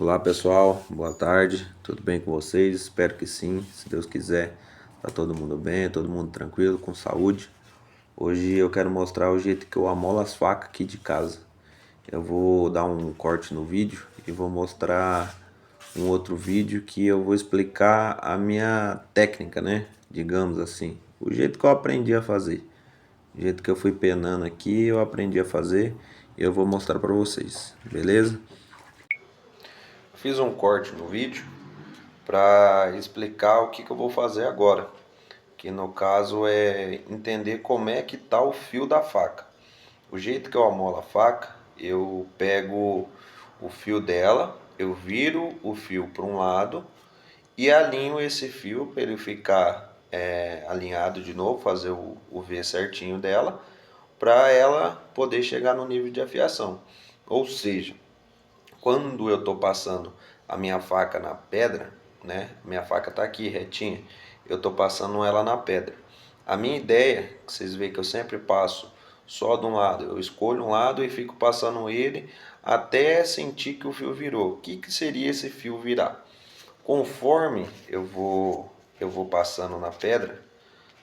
Olá pessoal, boa tarde, tudo bem com vocês? Espero que sim, se Deus quiser, tá todo mundo bem, todo mundo tranquilo, com saúde. Hoje eu quero mostrar o jeito que eu amolo as facas aqui de casa. Eu vou dar um corte no vídeo e vou mostrar um outro vídeo que eu vou explicar a minha técnica, né? Digamos assim, o jeito que eu aprendi a fazer. O jeito que eu fui penando aqui, eu aprendi a fazer e eu vou mostrar para vocês, beleza? Fiz um corte no vídeo para explicar o que eu vou fazer agora, que no caso é entender como é que tá o fio da faca. O jeito que eu amolo a faca, eu pego o fio dela, eu viro o fio para um lado e alinho esse fio para ele ficar alinhado de novo, fazer o V certinho dela, para ela poder chegar no nível de afiação. Ou seja, quando eu estou passando a minha faca na pedra, né? Minha faca está aqui retinha, eu estou passando ela na pedra. A minha ideia, que vocês veem que eu sempre passo só de um lado, eu escolho um lado e fico passando ele até sentir que o fio virou. O que seria esse fio virar? Conforme eu vou passando na pedra,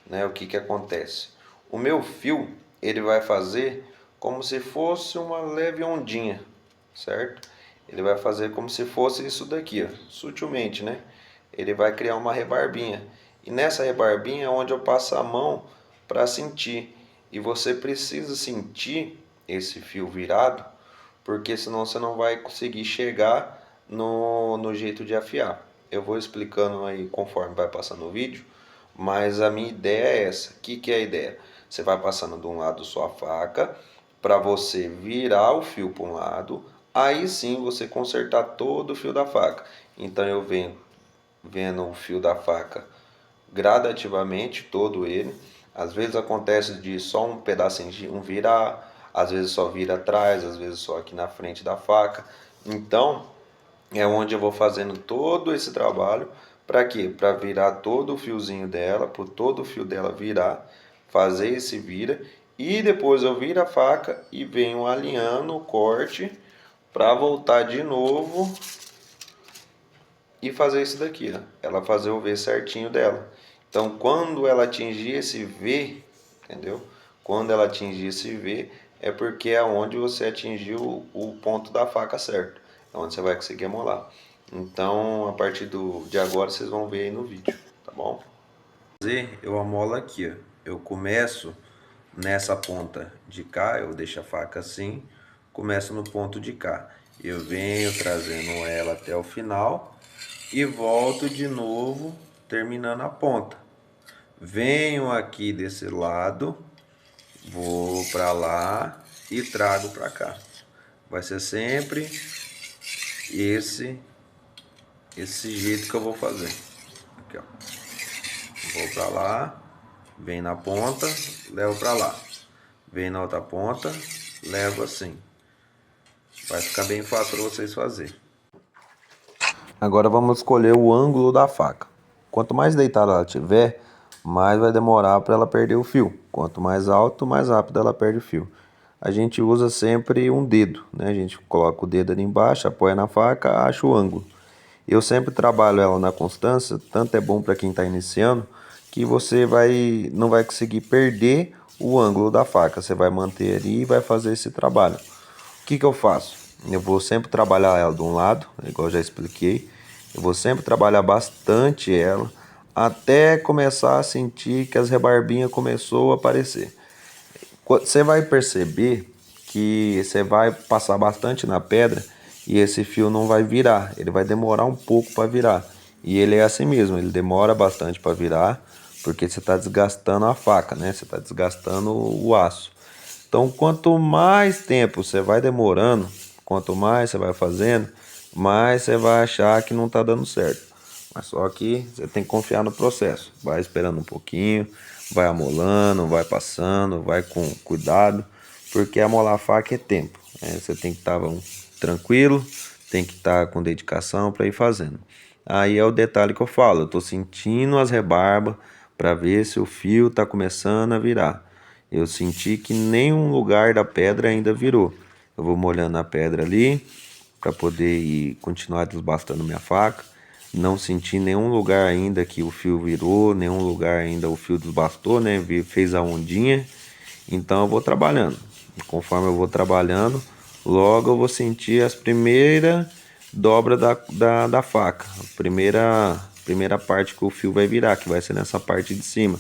né? O que acontece? O meu fio ele vai fazer como se fosse uma leve ondinha, certo? Ele vai fazer como se fosse isso daqui, ó, sutilmente, né? Ele vai criar uma rebarbinha. E nessa rebarbinha é onde eu passo a mão para sentir. E você precisa sentir esse fio virado, porque senão você não vai conseguir chegar no jeito de afiar. Eu vou explicando aí conforme vai passando o vídeo, mas a minha ideia é essa. O que é a ideia? Você vai passando de um lado sua faca para você virar o fio para um lado, aí sim você consertar todo o fio da faca. Então eu venho vendo o fio da faca gradativamente, todo ele. Às vezes acontece de só um pedacinho de um virar, às vezes só vira atrás, às vezes só aqui na frente da faca. Então é onde eu vou fazendo todo esse trabalho. Para quê? Para virar todo o fiozinho dela, para todo o fio dela virar, fazer esse vira. E depois eu viro a faca e venho alinhando o corte para voltar de novo e fazer isso daqui, ó. Ela fazer o V certinho dela. Então quando ela atingir esse V, entendeu? Quando ela atingir esse V, é porque é onde você atingiu o ponto da faca certo. É onde você vai conseguir amolar. Então, a partir de agora, vocês vão ver aí no vídeo, tá bom? Eu amolo aqui, ó. Eu começo nessa ponta de cá, eu deixo a faca assim, começo no ponto de cá. Eu venho trazendo ela até o final e volto de novo, terminando a ponta. Venho aqui desse lado, vou para lá e trago para cá. Vai ser sempre esse jeito que eu vou fazer. Aqui, ó. Vou para lá, vem na ponta, levo para lá. Vem na outra ponta, levo assim. Vai ficar bem fácil para vocês fazerem. Agora vamos escolher o ângulo da faca. Quanto mais deitada ela tiver, mais vai demorar para ela perder o fio. Quanto mais alto, mais rápido ela perde o fio. A gente usa sempre um dedo, né? A gente coloca o dedo ali embaixo, apoia na faca, acha o ângulo. Eu sempre trabalho ela na constância, tanto é bom para quem está iniciando, que você não vai conseguir perder o ângulo da faca. Você vai manter ali e vai fazer esse trabalho. O que eu faço? Eu vou sempre trabalhar ela de um lado, igual eu já expliquei. Eu vou sempre trabalhar bastante ela, até começar a sentir que as rebarbinhas começou a aparecer. Você vai perceber que você vai passar bastante na pedra e esse fio não vai virar, ele vai demorar um pouco para virar. E ele é assim mesmo, ele demora bastante para virar, porque você está desgastando a faca, né? Você está desgastando o aço. Então, quanto mais tempo você vai demorando, quanto mais você vai fazendo, mais você vai achar que não está dando certo. Mas só que você tem que confiar no processo. Vai esperando um pouquinho, vai amolando, vai passando, vai com cuidado, porque amolar a faca é tempo, né? Você tem que estar tranquilo, tem que estar com dedicação para ir fazendo. Aí é o detalhe que eu falo, eu estou sentindo as rebarbas para ver se o fio está começando a virar. Eu senti que nenhum lugar da pedra ainda virou. Eu vou molhando a pedra ali para poder ir continuar desbastando minha faca. Não senti nenhum lugar ainda que o fio virou, nenhum lugar ainda o fio desbastou, né? Fez a ondinha. Então eu vou trabalhando. Conforme eu vou trabalhando, logo eu vou sentir as primeiras dobras da faca. A primeira parte que o fio vai virar, que vai ser nessa parte de cima.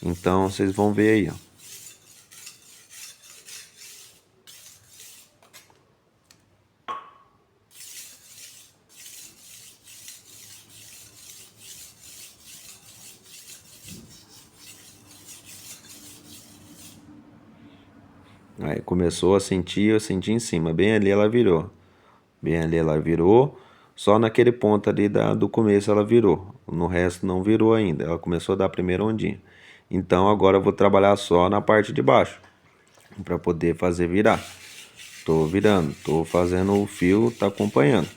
Então vocês vão ver aí, ó. Aí começou a sentir, eu senti em cima, bem ali ela virou. Bem ali ela virou, só naquele ponto ali do começo ela virou. No resto não virou ainda, ela começou a dar a primeira ondinha. Então agora eu vou trabalhar só na parte de baixo, para poder fazer virar. Tô virando, tô fazendo o fio, tá acompanhando.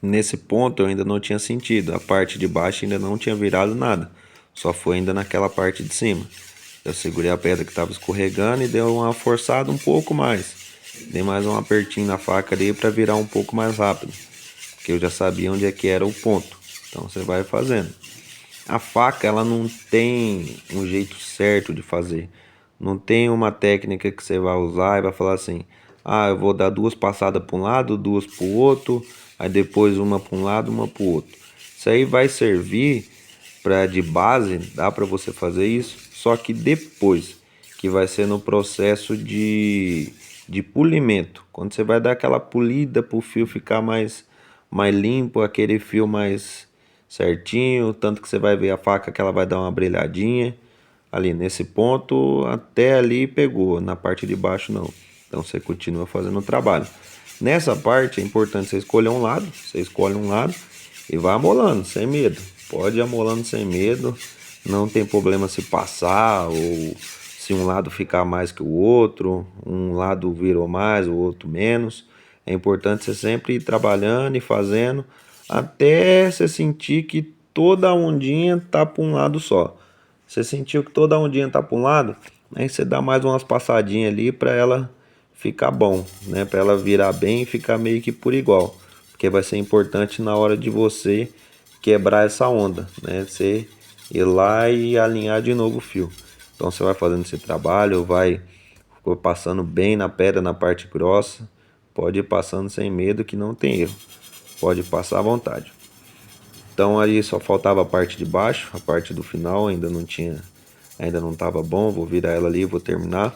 Nesse ponto eu ainda não tinha sentido, a parte de baixo ainda não tinha virado nada, só foi ainda naquela parte de cima. Eu segurei a pedra que estava escorregando e dei uma forçada um pouco mais. Dei mais um apertinho na faca ali para virar um pouco mais rápido, porque eu já sabia onde é que era o ponto. Então você vai fazendo. A faca ela não tem um jeito certo de fazer. Não tem uma técnica que você vai usar e vai falar assim: ah, eu vou dar duas passadas para um lado, duas para o outro, aí depois uma para um lado, uma para o outro. Isso aí vai servir para de base, dá para você fazer isso, só que depois, que vai ser no processo de polimento. Quando você vai dar aquela polida para o fio ficar mais limpo, aquele fio mais certinho, tanto que você vai ver a faca que ela vai dar uma brilhadinha ali nesse ponto, até ali pegou, na parte de baixo não. Então você continua fazendo o trabalho. Nessa parte é importante você escolher um lado, você escolhe um lado e vai amolando, sem medo. Pode ir amolando sem medo, não tem problema se passar ou se um lado ficar mais que o outro, um lado virou mais, o outro menos. É importante você sempre ir trabalhando e fazendo até você sentir que toda a ondinha tá para um lado só. Você sentiu que toda a ondinha tá para um lado, aí você dá mais umas passadinhas ali para ela ficar bom, né? Para ela virar bem e ficar meio que por igual, porque vai ser importante na hora de você quebrar essa onda, né? Você ir lá e alinhar de novo o fio. Então você vai fazendo esse trabalho, vai passando bem na pedra, na parte grossa. Pode ir passando sem medo que não tem erro. Pode passar à vontade. Então aí só faltava a parte de baixo, a parte do final ainda não tinha, ainda não estava bom. Vou virar ela ali, vou terminar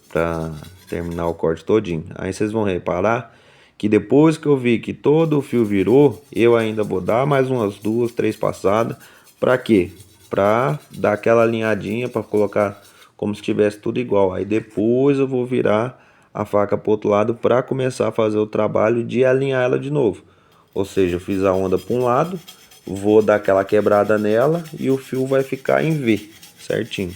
para terminar o corte todinho. Aí vocês vão reparar que depois que eu vi que todo o fio virou, eu ainda vou dar mais umas duas, três passadas. Para quê? Para dar aquela alinhadinha, para colocar como se tivesse tudo igual. Aí depois eu vou virar a faca para o outro lado para começar a fazer o trabalho de alinhar ela de novo. Ou seja, eu fiz a onda para um lado, vou dar aquela quebrada nela e o fio vai ficar em V, certinho.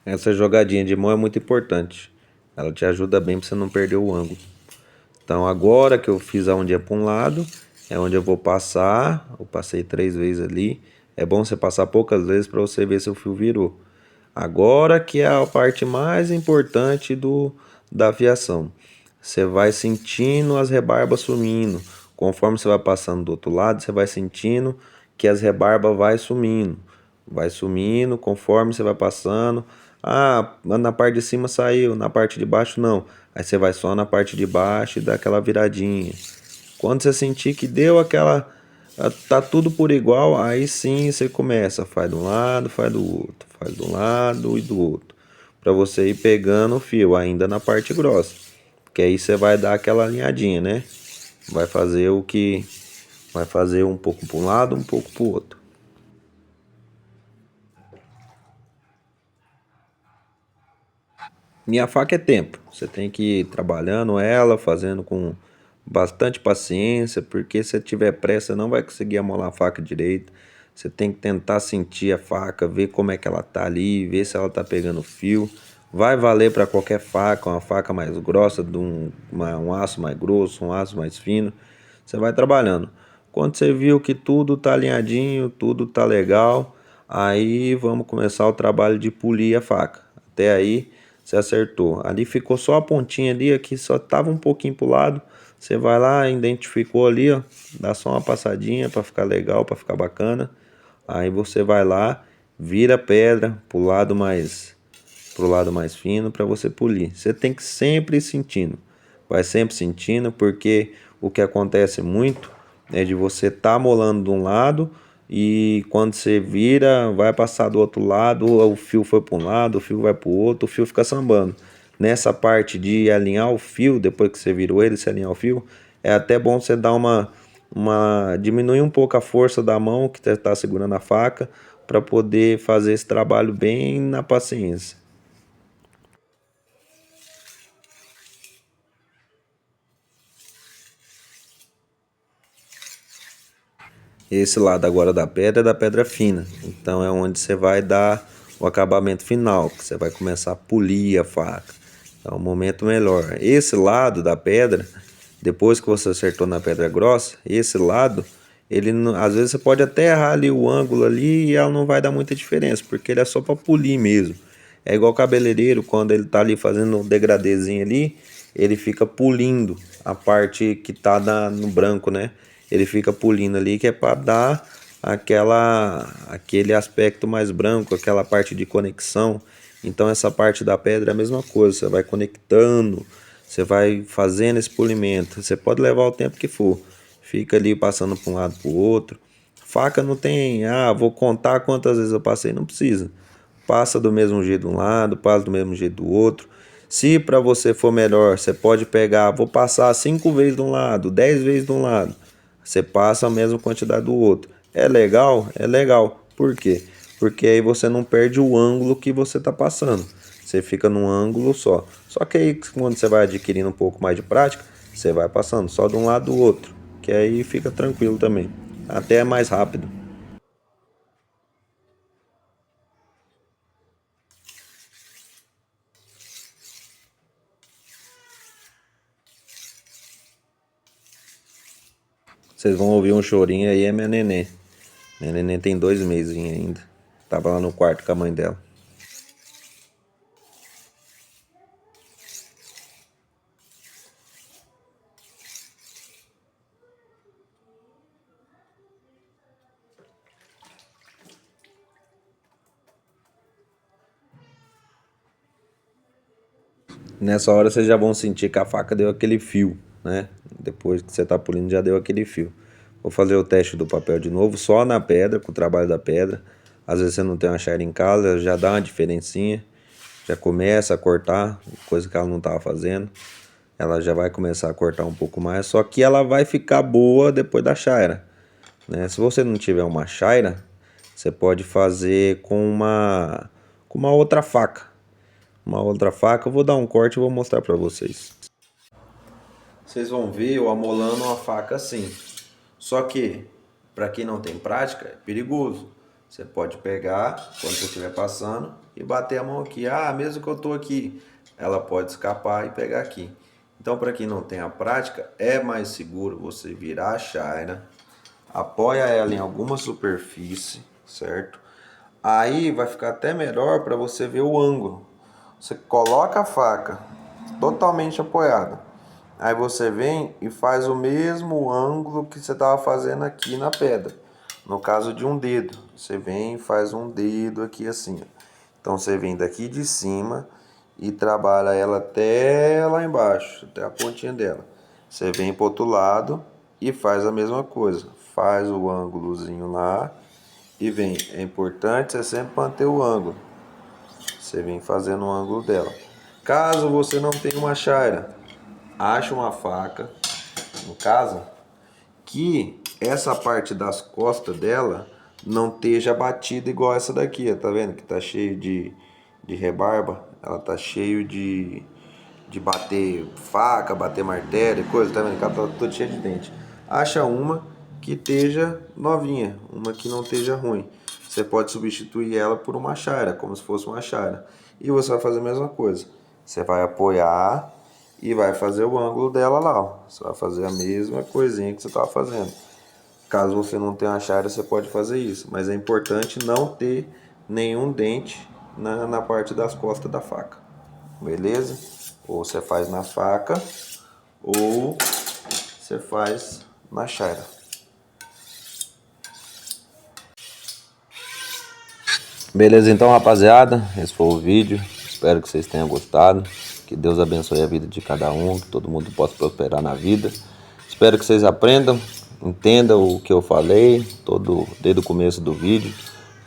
Essa jogadinha de mão é muito importante. Ela te ajuda bem para você não perder o ângulo. Então agora que eu fiz a ondinha para um lado, é onde eu vou passar. Eu passei 3 vezes ali. É bom você passar poucas vezes para você ver se o fio virou. Agora que é a parte mais importante da afiação. Você vai sentindo as rebarbas sumindo. Conforme você vai passando do outro lado, você vai sentindo que as rebarbas vai sumindo. Vai sumindo conforme você vai passando. Ah, na parte de cima saiu, na parte de baixo não. Aí você vai só na parte de baixo e dá aquela viradinha. Quando você sentir que deu Tá tudo por igual, aí sim você começa, faz de um lado, faz do outro, faz de um lado e do outro, para você ir pegando o fio ainda na parte grossa, porque aí você vai dar aquela alinhadinha, né? Vai fazer o que vai fazer um pouco para um lado, um pouco para o outro. Minha faca é tempo. Você tem que ir trabalhando ela, fazendo com bastante paciência, porque se tiver pressa não vai conseguir amolar a faca direito. Você tem que tentar sentir a faca, ver como é que ela tá ali, ver se ela tá pegando fio. Vai valer para qualquer faca, uma faca mais grossa, um aço mais grosso, um aço mais fino. Você vai trabalhando. Quando você viu que tudo tá alinhadinho, tudo tá legal, aí vamos começar o trabalho de polir a faca. Até aí você acertou. Ali ficou só a pontinha ali, aqui só tava um pouquinho pro lado. Você vai lá, identificou ali, ó, dá só uma passadinha para ficar legal, para ficar bacana. Aí você vai lá, vira a pedra pro lado mais fino para você polir. Você tem que sempre ir sentindo. Vai sempre sentindo, porque o que acontece muito é de você tá molando de um lado e quando você vira, vai passar do outro lado, o fio foi para um lado, o fio vai para o outro, o fio fica sambando. Nessa parte de alinhar o fio, depois que você virou ele, se alinhar o fio, é até bom você dar diminuir um pouco a força da mão que está segurando a faca para poder fazer esse trabalho bem na paciência. Esse lado agora da pedra é da pedra fina. Então é onde você vai dar o acabamento final, que você vai começar a polir a faca. É o momento melhor. Esse lado da pedra, depois que você acertou na pedra grossa, esse lado, às vezes você pode até errar ali o ângulo ali e ela não vai dar muita diferença, porque ele é só para polir mesmo. É igual o cabeleireiro, quando ele tá ali fazendo um degradêzinho ali, ele fica polindo a parte que tá no branco, né? Ele fica polindo ali que é para dar aquele aspecto mais branco, aquela parte de conexão. Então essa parte da pedra é a mesma coisa, você vai conectando, você vai fazendo esse polimento. Você pode levar o tempo que for. Fica ali passando para um lado para o outro. Faca não tem, vou contar quantas vezes eu passei, não precisa. Passa do mesmo jeito de um lado, passa do mesmo jeito do outro. Se para você for melhor, você pode pegar, vou passar 5 vezes de um lado, 10 vezes de um lado. Você passa a mesma quantidade do outro. É legal? É legal. Por quê? Porque aí você não perde o ângulo que você está passando. Você fica num ângulo só. Só que aí quando você vai adquirindo um pouco mais de prática, você vai passando só de um lado do outro. Que aí fica tranquilo também. Até é mais rápido. Vocês vão ouvir um chorinho aí, é minha neném. Minha neném tem 2 meses ainda. Tava lá no quarto com a mãe dela. Nessa hora vocês já vão sentir que a faca deu aquele fio, né? Depois que você tá polindo já deu aquele fio. Vou fazer o teste do papel de novo, só na pedra, com o trabalho da pedra. Às vezes você não tem uma chave em casa, já dá uma diferencinha. Já começa a cortar, coisa que ela não tava fazendo. Ela já vai começar a cortar um pouco mais, só que ela vai ficar boa depois da chaira, né? Se você não tiver uma chaira, você pode fazer com uma outra faca. Uma outra faca, eu vou dar um corte e vou mostrar para vocês. Vocês vão ver eu amolando uma faca assim. Só que, para quem não tem prática, é perigoso. Você pode pegar, quando você estiver passando, e bater a mão aqui. Mesmo que eu estou aqui, ela pode escapar e pegar aqui. Então, para quem não tem a prática, é mais seguro você virar a chaina, apoia ela em alguma superfície, certo? Aí vai ficar até melhor para você ver o ângulo. Você coloca a faca totalmente apoiada. Aí você vem e faz o mesmo ângulo que você estava fazendo aqui na pedra. No caso de um dedo, você vem e faz um dedo aqui assim. Então você vem daqui de cima e trabalha ela até lá embaixo, até a pontinha dela. Você vem para o outro lado e faz a mesma coisa. faz o ângulozinho lá e vem. É importante você sempre manter o ângulo. Você vem fazendo o ângulo dela. Caso você não tenha uma chaira, acha uma faca, no caso, que essa parte das costas dela não esteja batida igual essa daqui, ó, tá vendo? Que tá cheio de rebarba, ela tá cheio de bater faca, bater martelo e coisa, tá vendo? Que ela tá toda cheia de dente. Acha uma que esteja novinha, uma que não esteja ruim. Você pode substituir ela por uma chaira, como se fosse uma chaira. E você vai fazer a mesma coisa. Você vai apoiar e vai fazer o ângulo dela lá, ó. Você vai fazer a mesma coisinha que você estava fazendo. Caso você não tenha uma chaira, você pode fazer isso. Mas é importante não ter nenhum dente na parte das costas da faca. Beleza? Ou você faz na faca, ou você faz na chaira. Beleza, então, rapaziada, esse foi o vídeo. Espero que vocês tenham gostado. Que Deus abençoe a vida de cada um, que todo mundo possa prosperar na vida. Espero que vocês aprendam, entendam o que eu falei desde o começo do vídeo.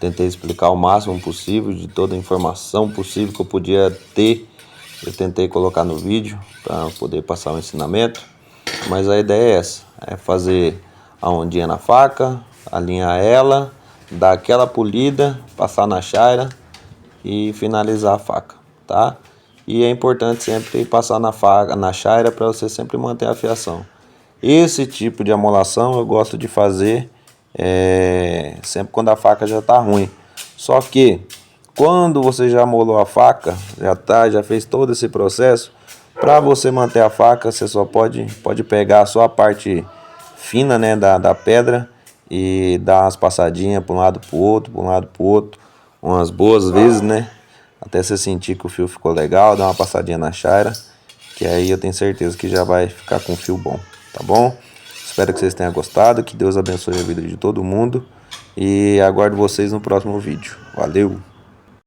Tentei explicar o máximo possível de toda a informação possível que eu podia ter. Eu tentei colocar no vídeo para poder passar o ensinamento. Mas a ideia é essa, é fazer a ondinha na faca, alinhar ela, dar aquela polida, passar na chaira e finalizar a faca, tá? E é importante sempre passar na faca, na chaira, para você sempre manter a afiação. Esse tipo de amolação eu gosto de fazer sempre quando a faca já está ruim. Só que quando você já amolou a faca, já fez todo esse processo, para você manter a faca, você só pode pegar só a parte fina, né, da pedra e dar umas passadinhas para um lado para o outro, umas boas vezes, né, até você sentir que o fio ficou legal, dá uma passadinha na chaira, que aí eu tenho certeza que já vai ficar com um fio bom, tá bom? Espero que vocês tenham gostado, que Deus abençoe a vida de todo mundo e aguardo vocês no próximo vídeo. Valeu!